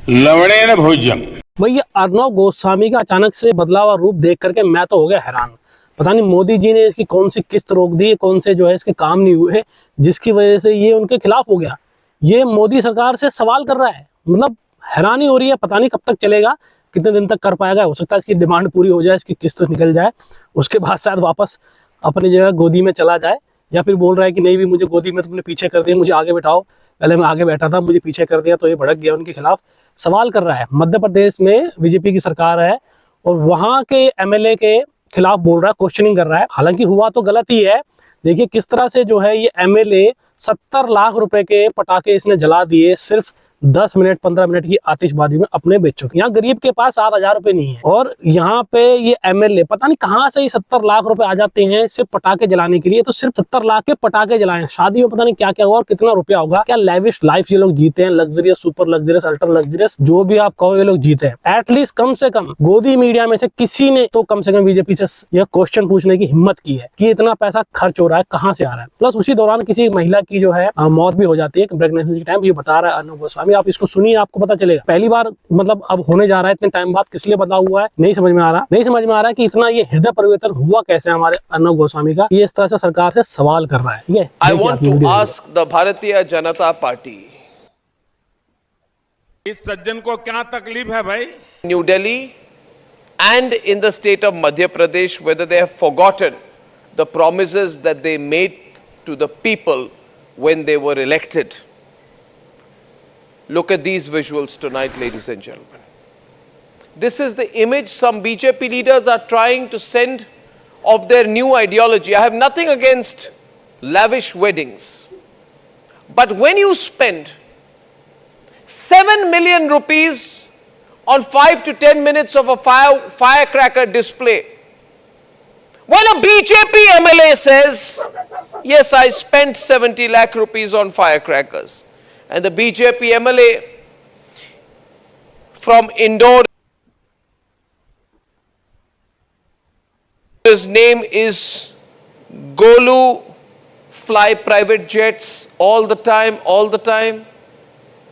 लवणे न भोजन। भैया अर्नब गोस्वामी का अचानक से बदला हुआ रूप देख करके मैं तो हो गया हैरान। पता नहीं मोदी जी ने इसकी कौन सी किस्त रोक दी, कौन से जो है इसके काम नहीं हुए जिसकी वजह से ये उनके खिलाफ हो गया। ये मोदी सरकार से सवाल कर रहा है, मतलब हैरानी हो रही है। पता नहीं कब तक चलेगा, कितने दिन तक कर पाएगा। हो सकता है इसकी डिमांड पूरी हो जाए, इसकी किस्त निकल जाए, उसके बाद शायद वापस अपनी जगह गोदी में चला जाए। या फिर बोल रहा है कि नहीं भी मुझे गोदी में तुमने पीछे कर दिया, मुझे आगे बैठाओ, पहले मैं आगे बैठा था, मुझे पीछे कर दिया। तो ये भड़क गया, उनके खिलाफ सवाल कर रहा है। मध्य प्रदेश में बीजेपी की सरकार है और वहां के एमएलए के खिलाफ बोल रहा है, क्वेश्चनिंग कर रहा है। हालांकि हुआ तो गलत ही है। देखिए किस तरह से जो है ये एमएलए 70 लाख रुपए के पटाखे इसने जला दिए सिर्फ 10 मिनट 15 मिनट की आतिशबाजी में अपने बच्चों के। यहाँ गरीब के पास 7,000 रुपए नहीं है और यहाँ पे ये एमएलए पता नहीं कहाँ से 70 लाख रुपए आ जाते हैं सिर्फ पटाखे जलाने के लिए। तो सिर्फ 70 लाख के पटाखे जलाए, शादी में पता नहीं क्या क्या होगा और कितना रुपया होगा। क्या लेविश लाइफ ये लोग जीते हैं, luxurious, super luxurious, ultra luxurious, जो भी आप कहो ये लोग जीते हैं। एटलीस्ट कम से कम गोदी मीडिया में से किसी ने तो कम से कम बीजेपी से यह क्वेश्चन पूछने की हिम्मत की है कि इतना पैसा खर्च हो रहा है, कहाँ से आ रहा है। प्लस उसी दौरान किसी महिला की जो है मौत भी हो जाती है प्रेगनेंसी के टाइम। ये बता रहा है अर्नब गोस्वामी, आप इसको सुनिए, आपको पता चलेगा। पहली बार मतलब अब होने जा रहा है इतने टाइम बाद, किस लिए बदला हुआ है नहीं समझ में आ रहा कि इतना ये हृदय परिवर्तन हुआ कैसे हमारे अर्नब गोस्वामी का। ये इस तरह से सरकार से सवाल कर रहा है। I want to ask the Bharatiya Janata Party, इस सज्जन को क्या तकलीफ है भाई? New Delhi and in the state of Madhya Pradesh, whether they have forgotten the promises that they made to the people when they were elected. Look at these visuals tonight, ladies and gentlemen. This is the image some BJP leaders are trying to send of their new ideology. I have nothing against lavish weddings. But when you spend 7 million rupees on 5 to 10 minutes of a firecracker display, when a BJP MLA says, yes, I spent 70 lakh rupees on firecrackers, and the BJP MLA from Indore, his name is Golu, fly private jets all the time,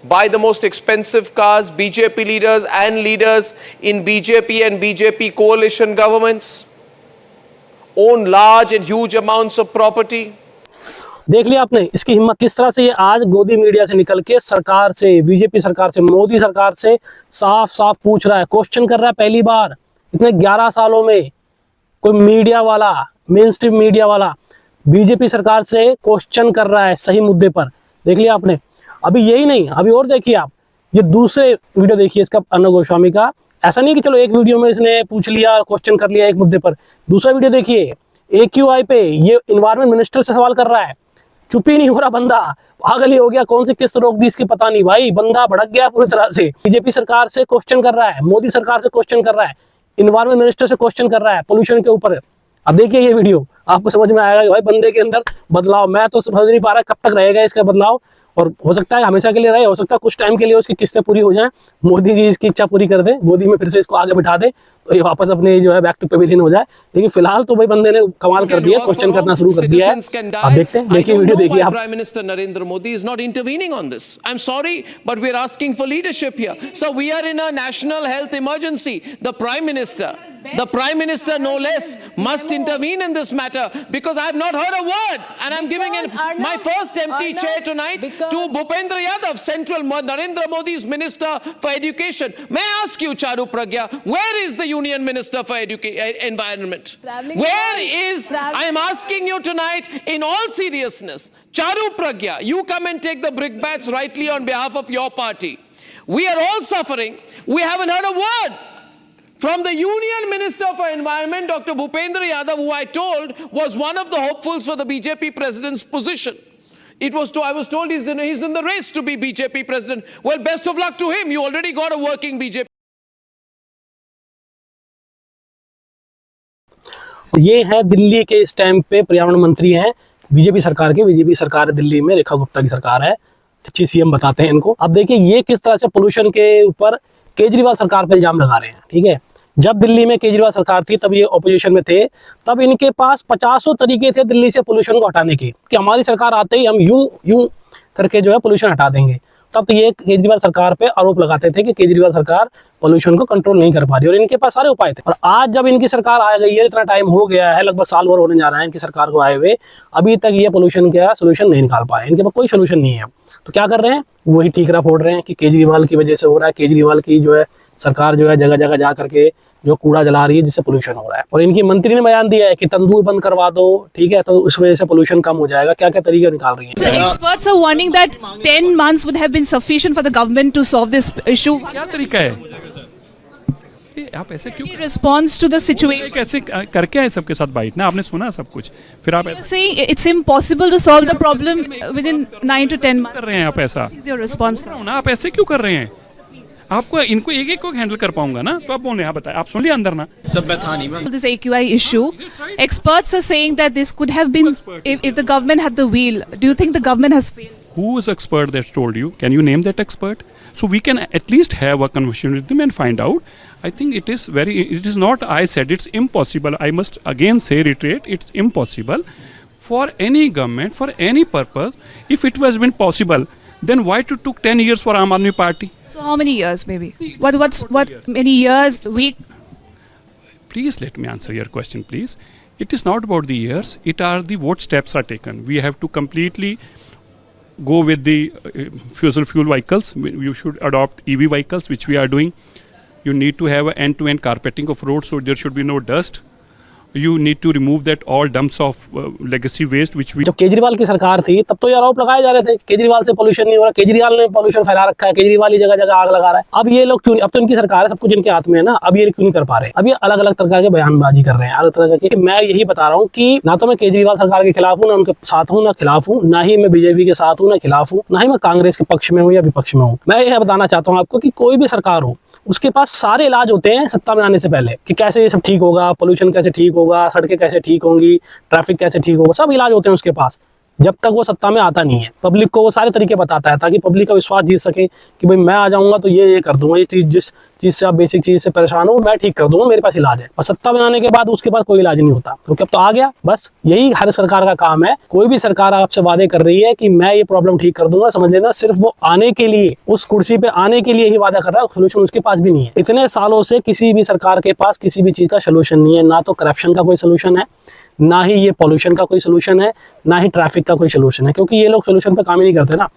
buy the most expensive cars. BJP leaders and leaders in BJP and BJP coalition governments own large and huge amounts of property. देख लिया आपने इसकी हिम्मत किस तरह से ये आज गोदी मीडिया से निकल के सरकार से, बीजेपी सरकार से, मोदी सरकार से साफ साफ पूछ रहा है, क्वेश्चन कर रहा है। पहली बार इतने 11 सालों में कोई मीडिया वाला, मेन स्ट्रीम मीडिया वाला बीजेपी सरकार से क्वेश्चन कर रहा है सही मुद्दे पर। देख लिया आपने। अभी यही नहीं, अभी और देखिए आप, ये दूसरे वीडियो देखिए इसका अर्नब गोस्वामी का। ऐसा नहीं कि चलो एक वीडियो में इसने पूछ लिया, क्वेश्चन कर लिया एक मुद्दे पर। दूसरा वीडियो देखिए, AQI पे ये इन्वायरमेंट मिनिस्टर से सवाल कर रहा है। चुप ही नहीं हो रहा बंदा, पागल ही हो गया। कौन सी किस्त रोक दी इसकी पता नहीं भाई, बंदा भड़क गया पूरी तरह से। बीजेपी सरकार से क्वेश्चन कर रहा है, मोदी सरकार से क्वेश्चन कर रहा है, इन्वायरमेंट मिनिस्टर से क्वेश्चन कर रहा है पोल्यूशन के ऊपर। अब देखिए ये वीडियो, आपको समझ में आएगा कि भाई बंदे के अंदर बदलाव। मैं तो समझ नहीं पा रहा कब तक रहेगा इसका बदलाव, और हो सकता है हमेशा के लिए रहे, हो सकता है कुछ टाइम के लिए उसकी किस्तें पूरी हो जाएं, मोदी जी इसकी इच्छा पूरी कर दे, गोदी में फिर से इसको आगे बिठा दे तो ये वापस अपने जो है बैक टू पेविलियन हो जाए। लेकिन फिलहाल तो भाई बंदे ने कमाल कर दिया, क्वेश्चन करना शुरू कर दिया है। आप देखते हैं, देखिए वीडियो देखिए आप। Prime Minister Narendra Modi is not intervening on this. I'm sorry, but we're asking for leadership here. So we are in a national health emergency. The Prime Minister no less must intervene in this matter, because I have not heard a word, and I'm giving my first empty chair tonight to Bhupendra Yadav, Central Narendra Modi's Minister for Education. May I ask you, Charu Pragya, where is the Union Minister for Environment? Where is, I am asking you tonight in all seriousness, Charu Pragya, you come and take the brickbats rightly on behalf of your party. We are all suffering. We haven't heard a word from the Union Minister for Environment, Dr. Bhupendra Yadav, who I told was one of the hopefuls for the BJP president's position. I was told he's in the race to be BJP president. Well, best of luck to him. You already got a working BJP. ये है दिल्ली के इस time पे पर्यावरण मंत्री हैं BJP सरकार के। बीजेपी सरकार है दिल्ली में, रेखा गुप्ता की सरकार है, अच्छी सीएम बताते हैं इनको। अब देखिए ये किस तरह से पोल्यूशन के ऊपर केजरीवाल सरकार पे इल्जाम लगा रहे हैं। ठीक है, जब दिल्ली में केजरीवाल सरकार थी तब ये ऑपोजिशन में थे, तब इनके पास 50 तरीके थे दिल्ली से पोल्यूशन को हटाने के, कि हमारी सरकार आते ही हम यूं करके जो है पोल्यूशन हटा देंगे। तब तो ये केजरीवाल सरकार पे आरोप लगाते थे कि केजरीवाल सरकार पोल्यूशन को कंट्रोल नहीं कर पा रही, और इनके पास सारे उपाय थे। और आज जब इनकी सरकार आ गई है, इतना टाइम हो गया है, लगभग साल भर होने जा रहा है इनकी सरकार को आए हुए, अभी तक ये पोल्यूशन का सोल्यूशन नहीं निकाल पाए। इनके पास कोई सोल्यूशन नहीं है। तो क्या कर रहे हैं, वही ठीकरा फोड़ रहे हैं कि केजरीवाल की वजह से हो रहा है, केजरीवाल की जो है सरकार जो है जगह जगह जा करके जो कूड़ा जला रही है जिससे पोल्यूशन हो रहा है। और इनकी मंत्री ने बयान दिया है कि तंदूर बंद करवा दो, ठीक है, तो उस वजह से पोल्यूशन कम हो जाएगा। क्या क्या तरीके निकाल रही है। So experts are warning that 10 months would have been sufficient for the government to solve this issue. क्या तरीका है? ये आप ऐसे क्यों Any response to the situation? कैसे करके आए सबके साथ बाइट ना, आपने सुना सब कुछ, फिर आप You're ऐसा saying it's impossible to solve the problem within 9 to 10 कर months. रहे हैं आप ऐसा? What is your response, sir? ना आप ऐसे क्यों कर रहे हैं? आपको इनको एक एक को हैंडल कर पाऊंगा ना, तो आप बोल रहे हैं, बताए, आप सुन लिया अंदर ना। This AQI issue, experts are saying that this could have been if the government had the wheel. Do you think the government has failed? Who is expert that's told you? Can you name that expert? So we can at least have a conversation with them and find out. I think it is not I said it's impossible. I must again say, reiterate, it's impossible for any government, for any purpose. If it has been possible, then why it took 10 years for Aam Aadmi Party? So how many years, maybe? What many years? Week? Please let me answer your question, please. It is not about the years. It are the what steps are taken. We have to completely go with the fossil fuel vehicles. You should adopt EV vehicles, which we are doing. You need to have an end-to-end carpeting of roads, so there should be no dust. You need to remove that all dumps of legacy waste which we जब केजरीवाल की सरकार थी तब तो ये आरोप लगाए जा रहे थे केजरीवाल से पोल्यूशन नहीं हो रहा, केजरीवाल ने पोल्यूशन फैला रखा है, केजरीवाल ही जगह जगह आग लगा रहा है। अब ये लोग क्यों, अब तो इनकी सरकार है, सब कुछ इनके हाथ में है ना, अब ये क्यों नहीं कर पा रहे? अब ये अलग अलग तरह के बयानबाजी कर रहे हैं, अलग तरह के। मैं यही बता रहा हूँ कि ना तो मैं केजरीवाल सरकार के खिलाफ हूँ, ना उनके साथ हूँ, ना खिलाफ हूँ, ना ही मैं बीजेपी के साथ हूँ, ना खिलाफ हूँ, ना ही मैं कांग्रेस के पक्ष में हूँ या विपक्ष में हूँ। मैं यह बताना चाहता हूँ आपको कि कोई भी सरकार हो, उसके पास सारे इलाज होते हैं सत्ता में आने से पहले, कि कैसे ये सब ठीक होगा, पोल्यूशन कैसे ठीक होगा, सड़कें कैसे ठीक होंगी, ट्रैफिक कैसे ठीक होगा, सब इलाज होते हैं उसके पास। जब तक वो सत्ता में आता नहीं है, पब्लिक को वो सारे तरीके बताता है ताकि पब्लिक का विश्वास जीत सके कि भाई मैं आ जाऊंगा तो ये कर दूंगा, ये चीज जिस चीज से आप बेसिक चीज से परेशान हो मैं ठीक कर दूंगा, मेरे पास इलाज है। और सत्ता में आने के बाद उसके पास कोई इलाज नहीं होता, क्योंकि अब तो आ गया। बस यही हर सरकार का काम है। कोई भी सरकार आपसे वादे कर रही है कि मैं ये प्रॉब्लम ठीक कर दूंगा, समझ लेना सिर्फ वो आने के लिए, उस कुर्सी पे आने के लिए ही वादा कर रहा है, सोल्यूशन उसके पास भी नहीं है। इतने सालों से किसी भी सरकार के पास किसी भी चीज का सोल्यूशन नहीं है, ना तो करप्शन का कोई सोल्यूशन है, ना ही ये पोल्यूशन का कोई सोल्यूशन है, ना ही ट्रैफिक का कोई सोल्यूशन है, क्योंकि ये लोग सोल्यूशन पे काम ही नहीं करते ना।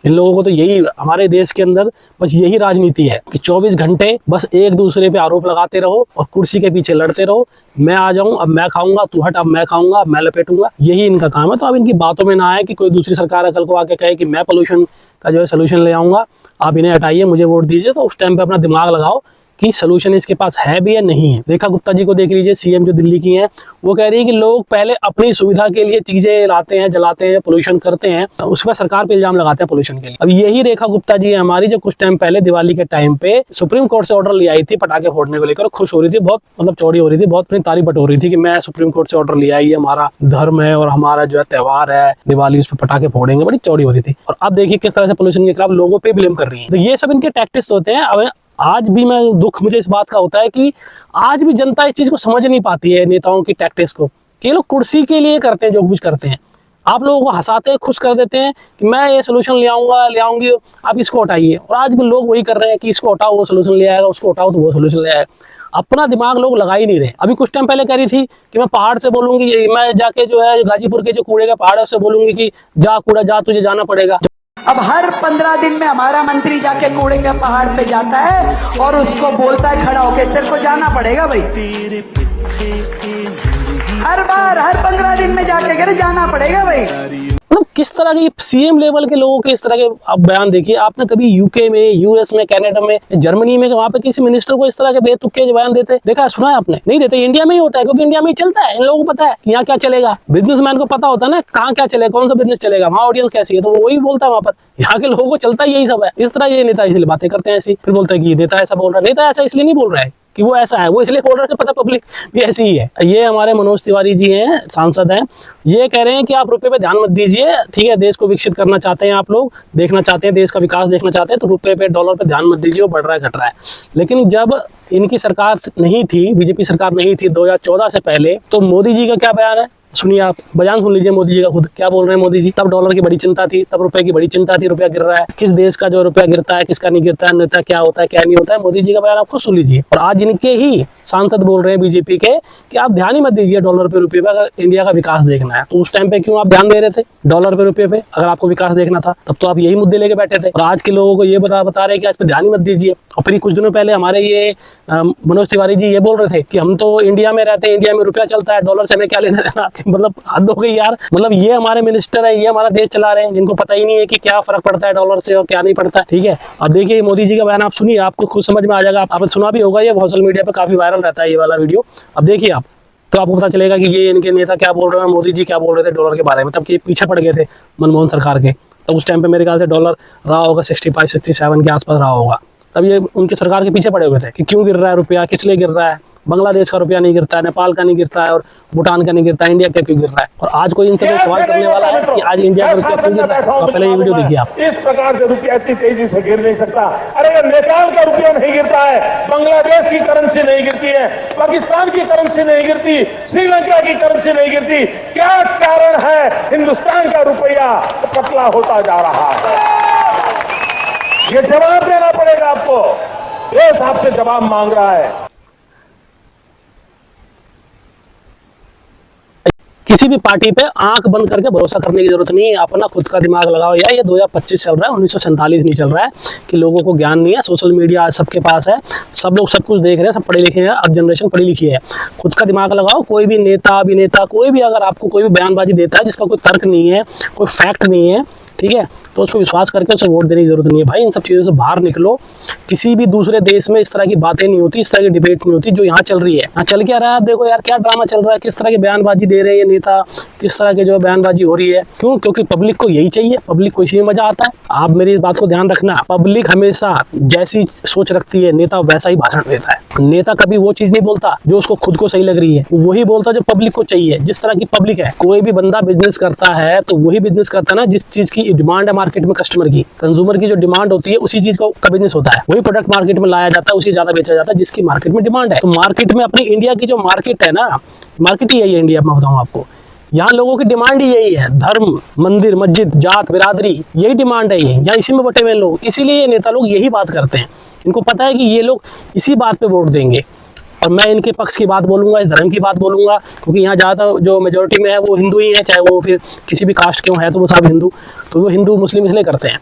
इन लोगों को तो यही, हमारे देश के अंदर बस यही राजनीति है कि 24 घंटे बस एक दूसरे पे आरोप लगाते रहो और कुर्सी के पीछे लड़ते रहो। मैं आ जाऊं, अब मैं खाऊंगा, तू हट, अब मैं खाऊंगा, अब मैं लपेटूंगा, यही इनका काम है। तो अब इनकी बातों में ना आए कि कोई दूसरी सरकार कल को आके कहे कि मैं पोल्यूशन का जो है सोल्यूशन ले आऊंगा, आप इन्हें हटाइए, मुझे वोट दीजिए। तो उस टाइम पे अपना दिमाग लगाओ कि सोल्यूशन इसके पास है भी या नहीं है। रेखा गुप्ता जी को देख लीजिए, सीएम जो दिल्ली की हैं, वो कह रही है कि लोग पहले अपनी सुविधा के लिए चीजें लाते हैं, जलाते हैं, पोल्यूशन करते हैं, उस पर सरकार पे इल्जाम लगाते हैं पोल्यूशन के लिए। अब यही रेखा गुप्ता जी है हमारी, जो कुछ टाइम पहले दिवाली के टाइम पे सुप्रीम कोर्ट से ऑर्डर ले आई थी पटाखे फोड़ने को लेकर, खुश हो रही थी, बहुत मतलब चौड़ी हो रही थी, बहुत अपनी तारीफ बटोर रही थी कि मैं सुप्रीम कोर्ट से ऑर्डर ले आई, ये हमारा धर्म है और हमारा जो है त्योहार है दिवाली, उस पर पटाखे फोड़ेंगे, बड़ी चौड़ी हो रही थी। और अब देखिए किस तरह से पोल्यूशन के खिलाफ लोगों पे ब्लेम कर रही है। तो ये सब इनके टैक्टिक्स होते हैं। अब आज भी मैं दुख मुझे इस बात का होता है कि आज भी जनता इस चीज को समझ नहीं पाती है, नेताओं की टैक्टिक्स को, कि ये लोग कुर्सी के लिए करते हैं जो कुछ करते हैं। आप लोगों को हंसाते हैं, खुश कर देते हैं कि मैं ये सोल्यूशन ले आऊंगा, ले आऊंगी, आप इसको हटाइए। और आज भी लोग वही कर रहे हैं कि इसको हटाओ वो सोल्यूशन ले आएगा, उसको हटाओ तो वो सोल्यूशन ले आएगा। अपना दिमाग लोग लगा ही नहीं रहे। अभी कुछ टाइम पहले कह रही थी कि मैं पहाड़ से बोलूंगी, मैं जाके जो है गाजीपुर के जो कूड़े का पहाड़ है उससे बोलूंगी कि जा कूड़ा जा, तुझे जाना पड़ेगा। अब हर 15 दिन में हमारा मंत्री जाके कूड़े के पहाड़ पे जाता है और उसको बोलता है खड़ा होके, तेरे को जाना पड़ेगा भाई। हर बार हर 15 दिन में जाके कह रहे जाना पड़ेगा भाई। मतलब किस तरह के सीएम लेवल के लोगों के इस तरह के आप बयान देखिए। आपने कभी यूके में, यूएस में, कनाडा में, जर्मनी में वहां पे किसी मिनिस्टर को इस तरह के बेतुके बयान देते देखा, सुना है आपने? नहीं देते। इंडिया में ही होता है, क्योंकि इंडिया में ही चलता है। इन लोगों को पता है कि यहाँ क्या चलेगा। बिजनेसमैन को पता होता है ना कहाँ क्या चलेगा, कौन सा बिजनेस चलेगा, वहाँ ऑडियंस कैसी है, तो वो वही बोलता है वहां पर। यहाँ के लोगों को चलता यही सब है। इस तरह ये नेता इसलिए बातें करते हैं ऐसी, फिर बोलते हैं कि नेता ऐसा बोल रहा है। नेता ऐसा इसलिए नहीं बोल रहा है कि वो ऐसा है, वो इसलिए बोल रहा है, पता पब्लिक भी ऐसी ही है। ये हमारे मनोज तिवारी जी हैं, सांसद हैं, ये कह रहे हैं कि आप रुपए पे ध्यान मत दीजिए, ठीक है, देश को विकसित करना चाहते हैं आप लोग, देखना चाहते हैं देश का विकास देखना चाहते हैं, तो रुपए पे डॉलर पे ध्यान मत दीजिए, वो बढ़ रहा है घट रहा है। लेकिन जब इनकी सरकार नहीं थी, बीजेपी सरकार नहीं थी 2014 से पहले, तो मोदी जी का क्या बयान है सुनिए, आप बयान सुन लीजिए मोदी जी का खुद क्या बोल रहे हैं मोदी जी। तब डॉलर की बड़ी चिंता थी, तब रुपए की बड़ी चिंता थी, रुपया गिर रहा है, किस देश का जो रुपया गिरता है, किसका नहीं गिरता है, नेता क्या होता है क्या नहीं होता है, मोदी जी का बयान आप खुद सुन लीजिए। और आज इनके ही सांसद बोल रहे हैं बीजेपी के कि आप ध्यान ही मत दीजिए डॉलर पे रुपये पे, अगर इंडिया का विकास देखना है। तो उस टाइम पे क्यों आप ध्यान दे रहे थे डॉलर पे रुपये पे? अगर आपको विकास देखना था तब तो आप यही मुद्दे लेके बैठे थे। और आज के लोगों को ये बता रहे हैं कि आज पे ध्यान ही मत दीजिए। और फिर कुछ दिनों पहले हमारे ये मनोज तिवारी जी ये बोल रहे थे कि हम तो इंडिया में रहते हैं, इंडिया में रुपया चलता है, डॉलर से हमें क्या लेना देना। मतलब हद हो गई यार। मतलब ये हमारे मिनिस्टर है, ये हमारा देश चला रहे हैं, जिनको पता ही नहीं है कि क्या फर्क पड़ता है डॉलर से और क्या नहीं पड़ता है। ठीक है, अब देखिए मोदी जी का बयान आप सुनिए, आपको खुद समझ में आ जाएगा। आपने सुना भी होगा, ये सोशल मीडिया पे काफी वायरल रहता है ये वाला वीडियो। अब देखिए आप, तो आपको पता चलेगा कि ये इनके नेता क्या बोल रहे हैं, मोदी जी क्या बोल रहे थे डॉलर के बारे में। तब कि पीछे पड़ गए थे मनमोहन सरकार के। तो उस टाइम पे मेरे ख्याल से डॉलर रहा होगा 65-67 के आसपास रहा होगा। तब ये उनके सरकार के पीछे पड़े हुए थे कि क्यों गिर रहा है रुपया, किस लिए गिर रहा है, बांग्लादेश का रुपया नहीं गिरता है, नेपाल का नहीं गिरता है और भूटान का नहीं गिरता है, इंडिया का क्यों गिर रहा है। और आज कोई इनसे सवाल करने वाला है कि आज इंडिया का रुपया क्यों गिर रहा है, तो पहले ये वीडियो देखिए आप। इस प्रकार से रुपया इतनी तेजी से गिर नहीं सकता। अरे नेपाल का रुपया नहीं गिरता है, बांग्लादेश की करेंसी नहीं गिरती है, पाकिस्तान की करेंसी नहीं गिरती, श्रीलंका की करेंसी नहीं गिरती, क्या कारण है हिंदुस्तान का रुपया पतला होता जा रहा है? ये जवाब देना पड़ेगा आपको। देश आपसे जवाब मांग रहा है। किसी भी पार्टी पे आंख बंद करके भरोसा करने की जरूरत नहीं है। अपना खुद का दिमाग लगाओ यार। ये 2025 चल रहा है, 1947 नहीं चल रहा है कि लोगों को ज्ञान नहीं है। सोशल मीडिया आज सबके पास है, सब लोग सब कुछ देख रहे हैं, सब पढ़े लिखे हैं। अब जनरेशन पढ़ी लिखी है। खुद का दिमाग लगाओ। कोई भी नेता अभिनेता कोई भी अगर आपको कोई भी बयानबाजी देता है जिसका कोई तर्क नहीं है, कोई फैक्ट नहीं है, ठीक है, तो उस पर विश्वास करके उसे वोट देने की जरूरत नहीं है। भाई इन सब चीज़ों से बाहर निकलो। किसी भी दूसरे देश में इस तरह की बातें नहीं होती, इस तरह की डिबेट नहीं होती जो यहाँ चल रही है। यहाँ चल क्या रहा है, देखो यार क्या ड्रामा चल रहा है, किस तरह की बयानबाजी दे रहे हैं ये नेता, किस तरह की जो बयानबाजी हो रही है। क्यों? क्योंकि पब्लिक को यही चाहिए, पब्लिक को इसी में मजा आता है। आप मेरी इस बात को ध्यान रखना, पब्लिक हमेशा जैसी सोच रखती है नेता वैसा ही भाषण देता है। नेता कभी वो चीज नहीं बोलता जो उसको खुद को सही लग रही है, वही बोलता जो पब्लिक को चाहिए। जिस तरह की पब्लिक है, कोई भी बंदा बिजनेस करता है तो वही बिजनेस करता है ना जिस चीज की डिमांड है मार्केट में, कस्टमर की, कंज्यूमर की जो डिमांड होती है उसी चीज का बिजनेस होता है। वही प्रोडक्ट मार्केट में लाया जाता है, उसी ज्यादा बेचा जाता है जिसकी मार्केट में डिमांड है। तो मार्केट में अपनी इंडिया की जो मार्केट है ना, मार्केट ही यही है इंडिया में। बताऊं आपको, यहाँ लोगों की डिमांड ही यही है। धर्म, मंदिर, मस्जिद, जात, बिरादरी, यही डिमांड है ये। यहाँ इसी में बटे हुए लोग, इसीलिए ये नेता लोग यही बात करते हैं। इनको पता है कि ये लोग इसी बात पे वोट देंगे। और मैं इनके पक्ष की बात बोलूंगा, इस धर्म की बात बोलूंगा, क्योंकि यहाँ ज़्यादा जो मेजोरिटी में है वो हिंदू ही है, चाहे वो फिर किसी भी कास्ट क्यों है, तो वो सब हिंदू, तो वो हिंदू मुस्लिम इसलिए करते हैं,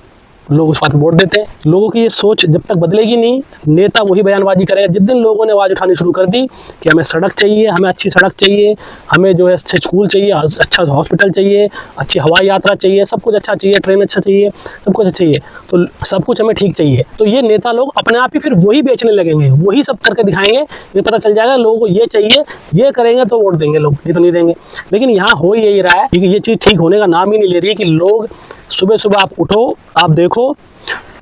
लोग उस बात वोट देते हैं। लोगों की ये सोच जब तक बदलेगी नहीं, नेता वही बयानबाजी करेगा। जिस दिन लोगों ने आवाज़ उठानी शुरू कर दी कि हमें सड़क चाहिए, हमें अच्छी सड़क चाहिए, हमें जो है अच्छे स्कूल चाहिए, अच्छा हॉस्पिटल चाहिए, अच्छी हवाई यात्रा चाहिए, सब कुछ अच्छा चाहिए, ट्रेन अच्छा चाहिए, सब कुछ अच्छा चाहिए, तो सब कुछ हमें ठीक चाहिए, तो ये नेता लोग अपने आप ही फिर वही बेचने लगेंगे, वही सब करके दिखाएंगे। ये पता चल जाएगा लोगों को ये चाहिए, ये करेंगे तो वोट देंगे लोग, नहीं तो नहीं देंगे। लेकिन यहाँ हो यही रहा है कि ये चीज़ ठीक होने का नाम ही नहीं ले रही कि लोग सुबह सुबह आप उठो, आप देखो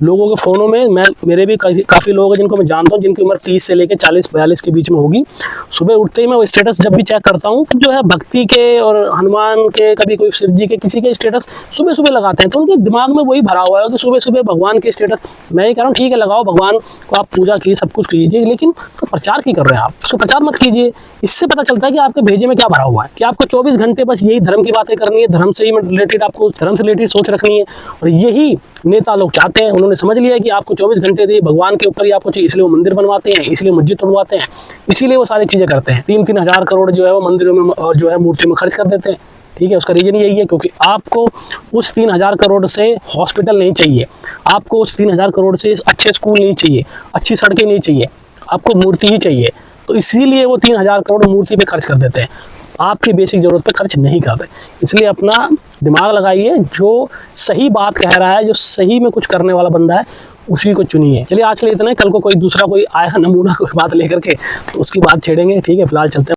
लोगों के फ़ोनों में, मेरे भी काफ़ी लोग हैं जिनको मैं जानता हूँ जिनकी उम्र 30 से लेकर 40-42 के बीच में होगी। सुबह उठते ही मैं वो स्टेटस जब भी चेक करता हूँ जो है भक्ति के और हनुमान के, कभी कोई शिव जी के, किसी के स्टेटस सुबह सुबह लगाते हैं। तो उनके दिमाग में वही भरा हुआ है कि सुबह सुबह भगवान के स्टेटस। मैं ये कह रहा हूँ ठीक है लगाओ, भगवान को आप पूजा कीजिए, सब कुछ कीजिए, लेकिन तो प्रचार क्यों कर रहे हैं आप? उसको प्रचार मत कीजिए। इससे पता चलता है कि आपके भेजे में क्या भरा हुआ है, कि आपको 24 घंटे बस यही धर्म की बातें करनी है, धर्म से ही रिलेटेड, आपको धर्म से रिलेटेड सोच रखनी है। और यही नेता लोग चाहते हैं। उन्होंने समझ लिया कि आपको 24 घंटे दिए भगवान के ऊपर ही आपको चाहिए, इसलिए वो मंदिर बनवाते हैं, इसलिए मस्जिद बनवाते हैं, इसीलिए वो सारी चीज़ें करते हैं। 3-3 हज़ार करोड़ जो है वो मंदिरों में और जो है मूर्तियों में खर्च कर देते हैं। ठीक है, उसका रीजन यही है क्योंकि आपको उस 3,000 करोड़ से हॉस्पिटल नहीं चाहिए, आपको उस 3,000 करोड़ से अच्छे स्कूल नहीं चाहिए, अच्छी सड़कें नहीं चाहिए, आपको मूर्ति ही चाहिए। तो इसीलिए वो 3,000 करोड़ मूर्ति पे खर्च कर देते हैं, आपकी बेसिक जरूरत पे खर्च नहीं करते। इसलिए अपना दिमाग लगाइए, जो सही बात कह रहा है, जो सही में कुछ करने वाला बंदा है, उसी को चुनिए। चलिए आज के लिए इतना है, कल को कोई दूसरा कोई आएगा नमूना कोई बात लेकर के तो उसकी बात छेड़ेंगे। ठीक है, फिलहाल चलते हैं।